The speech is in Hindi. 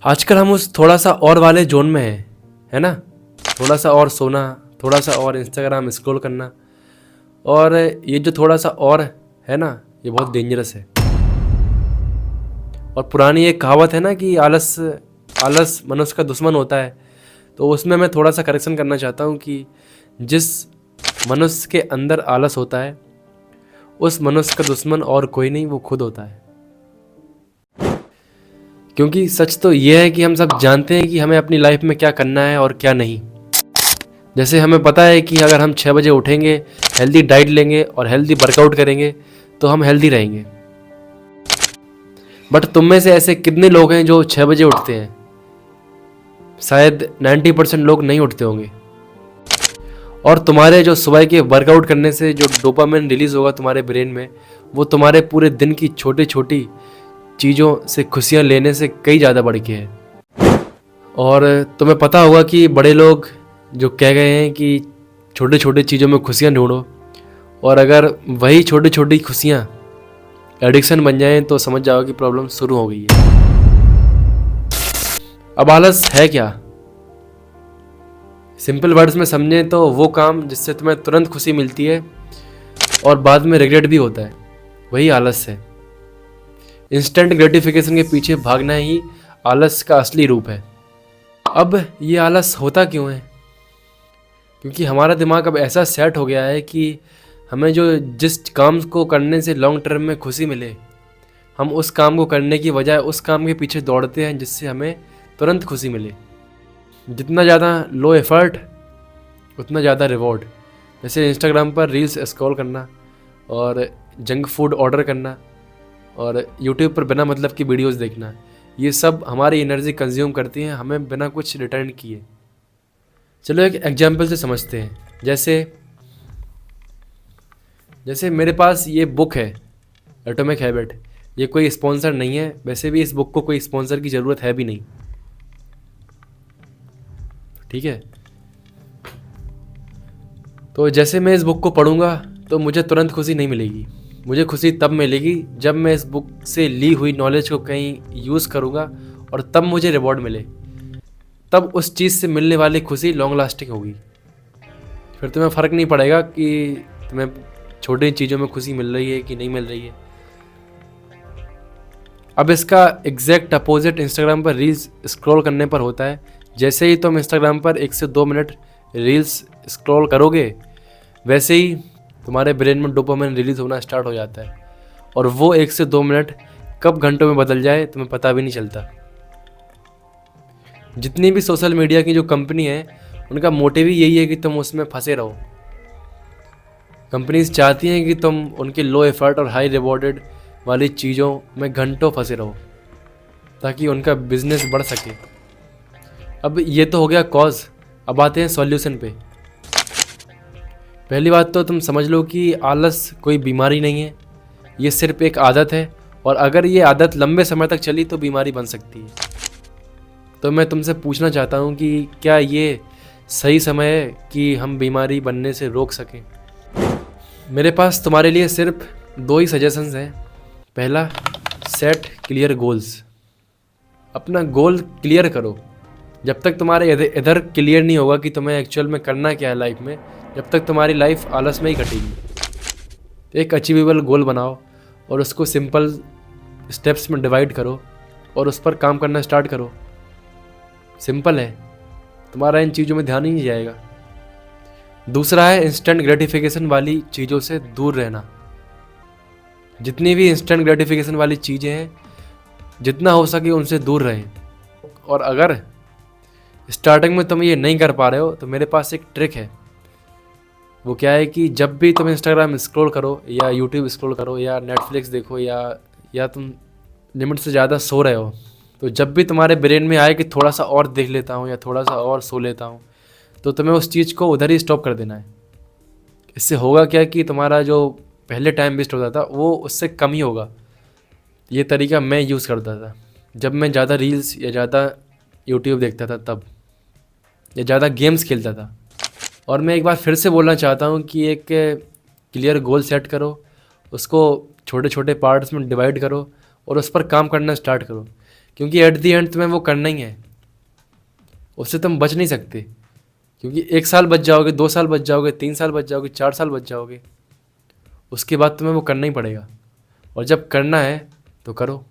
आजकल हम उस थोड़ा सा और वाले जोन में हैं, है ना? थोड़ा सा और सोना, थोड़ा सा और इंस्टाग्राम स्क्रॉल करना, और ये जो थोड़ा सा और है ना, ये बहुत डेंजरस है। और पुरानी एक कहावत है ना कि आलस आलस मनुष्य का दुश्मन होता है। तो उसमें मैं थोड़ा सा करेक्शन करना चाहता हूँ कि जिस मनुष्य के अंदर आलस होता है, उस मनुष्य का दुश्मन और कोई नहीं, वो खुद होता है। क्योंकि सच तो ये है कि हम सब जानते हैं कि हमें अपनी लाइफ में क्या करना है और क्या नहीं। जैसे हमें पता है कि अगर हम 6 बजे उठेंगे, हेल्दी डाइट लेंगे और हेल्दी वर्कआउट करेंगे तो हम हेल्दी रहेंगे। बट तुम में से ऐसे कितने लोग हैं जो 6 बजे उठते हैं? शायद 90% लोग नहीं उठते होंगे। और तुम्हारे जो सुबह के वर्कआउट करने से जो डोपामिन रिलीज होगा तुम्हारे ब्रेन में, वो तुम्हारे पूरे दिन की छोटी छोटी चीज़ों से खुशियाँ लेने से कई ज़्यादा बढ़ के है। और तुम्हें पता होगा कि बड़े लोग जो कह गए हैं कि छोटे छोटे चीज़ों में खुशियाँ ढूंढो, और अगर वही छोटी छोटी खुशियाँ एडिक्शन बन जाएं तो समझ जाओ कि प्रॉब्लम शुरू हो गई है। अब आलस है क्या? सिंपल वर्ड्स में समझें तो वो काम जिससे तुम्हें तुरंत खुशी मिलती है और बाद में रिग्रेट भी होता है, वही आलस है। इंस्टेंट ग्रेटिफिकेशन के पीछे भागना ही आलस का असली रूप है। अब ये आलस होता क्यों है? क्योंकि हमारा दिमाग अब ऐसा सेट हो गया है कि हमें जिस काम को करने से लॉन्ग टर्म में खुशी मिले, हम उस काम को करने की बजाय उस काम के पीछे दौड़ते हैं जिससे हमें तुरंत खुशी मिले। जितना ज़्यादा लो एफर्ट उतना ज़्यादा रिवॉर्ड। जैसे इंस्टाग्राम पर रील्स स्क्रॉल करना, और जंक फूड ऑर्डर करना, और यूट्यूब पर बिना मतलब की वीडियोस देखना, ये सब हमारी एनर्जी कंज्यूम करती हैं हमें बिना कुछ रिटर्न किए। चलो एक एग्जांपल से समझते हैं। जैसे मेरे पास ये बुक है, एटॉमिक हैबिट। ये कोई स्पॉन्सर नहीं है, वैसे भी इस बुक को कोई स्पॉन्सर की ज़रूरत है भी नहीं, ठीक है? तो जैसे मैं इस बुक को पढ़ूंगा तो मुझे तुरंत खुशी नहीं मिलेगी। मुझे खुशी तब मिलेगी जब मैं इस बुक से ली हुई नॉलेज को कहीं यूज़ करूंगा, और तब मुझे रिवॉर्ड मिले। तब उस चीज़ से मिलने वाली खुशी लॉन्ग लास्टिंग होगी। फिर तुम्हें फ़र्क नहीं पड़ेगा कि तुम्हें छोटी चीज़ों में खुशी मिल रही है कि नहीं मिल रही है। अब इसका एग्जैक्ट अपोजिट इंस्टाग्राम पर रील्स स्क्रॉल करने पर होता है। जैसे ही तुम इंस्टाग्राम पर 1 से 2 मिनट रील्स स्क्रॉल करोगे, वैसे ही तुम्हारे ब्रेन में डोपामिन रिलीज होना स्टार्ट हो जाता है, और वो 1 से 2 मिनट कब घंटों में बदल जाए तुम्हें पता भी नहीं चलता। जितनी भी सोशल मीडिया की जो कंपनी है, उनका मोटिव ही यही है कि तुम उसमें फंसे रहो। कंपनीज चाहती हैं कि तुम उनके लो एफर्ट और हाई रिवॉर्डेड वाली चीज़ों में घंटों फंसे रहो, ताकि उनका बिजनेस बढ़ सके। अब ये तो हो गया कॉज। अब आते हैं सॉल्यूशन पे। पहली बात तो तुम समझ लो कि आलस कोई बीमारी नहीं है, ये सिर्फ एक आदत है, और अगर ये आदत लंबे समय तक चली तो बीमारी बन सकती है। तो मैं तुमसे पूछना चाहता हूँ कि क्या ये सही समय है कि हम बीमारी बनने से रोक सकें? मेरे पास तुम्हारे लिए सिर्फ 2 ही सजेशंस हैं। पहला, सेट क्लियर गोल्स। अपना गोल क्लियर करो। जब तक तुम्हारे इधर क्लियर नहीं होगा कि तुम्हें एक्चुअल में करना क्या है लाइफ में, जब तक तुम्हारी लाइफ आलस में ही कटेगी। एक अचीवेबल गोल बनाओ और उसको सिंपल स्टेप्स में डिवाइड करो और उस पर काम करना स्टार्ट करो। सिंपल है, तुम्हारा इन चीज़ों में ध्यान ही नहीं जाएगा। दूसरा है इंस्टेंट ग्रेटिफिकेशन वाली चीज़ों से दूर रहना। जितनी भी इंस्टेंट ग्रेटिफिकेशन वाली चीज़ें हैं, जितना हो सके उनसे दूर रहें। और अगर स्टार्टिंग में तुम ये नहीं कर पा रहे हो तो मेरे पास एक ट्रिक है। वो क्या है कि जब भी तुम इंस्टाग्राम स्क्रॉल करो या यूट्यूब स्क्रॉल करो या नेटफ्लिक्स देखो, या तुम लिमिट से ज़्यादा सो रहे हो, तो जब भी तुम्हारे ब्रेन में आए कि थोड़ा सा और देख लेता हूँ या थोड़ा सा और सो लेता हूँ, तो तुम्हें उस चीज़ को उधर ही स्टॉप कर देना है। इससे होगा क्या कि तुम्हारा जो पहले टाइम वेस्ट होता था वो उससे कम ही होगा। ये तरीका मैं यूज़ करता था जब मैं ज़्यादा रील्स या ज़्यादा यूट्यूब देखता था तब, या ज़्यादा गेम्स खेलता था। और मैं एक बार फिर से बोलना चाहता हूँ कि एक क्लियर गोल सेट करो, उसको छोटे छोटे पार्ट्स में डिवाइड करो और उस पर काम करना स्टार्ट करो। क्योंकि एट दी एंड तुम्हें वो करना ही है, उससे तुम बच नहीं सकते। क्योंकि 1 साल बच जाओगे, 2 साल बच जाओगे, 3 साल बच जाओगे, 4 साल बच जाओगे, उसके बाद तुम्हें वो करना ही पड़ेगा। और जब करना है तो करो।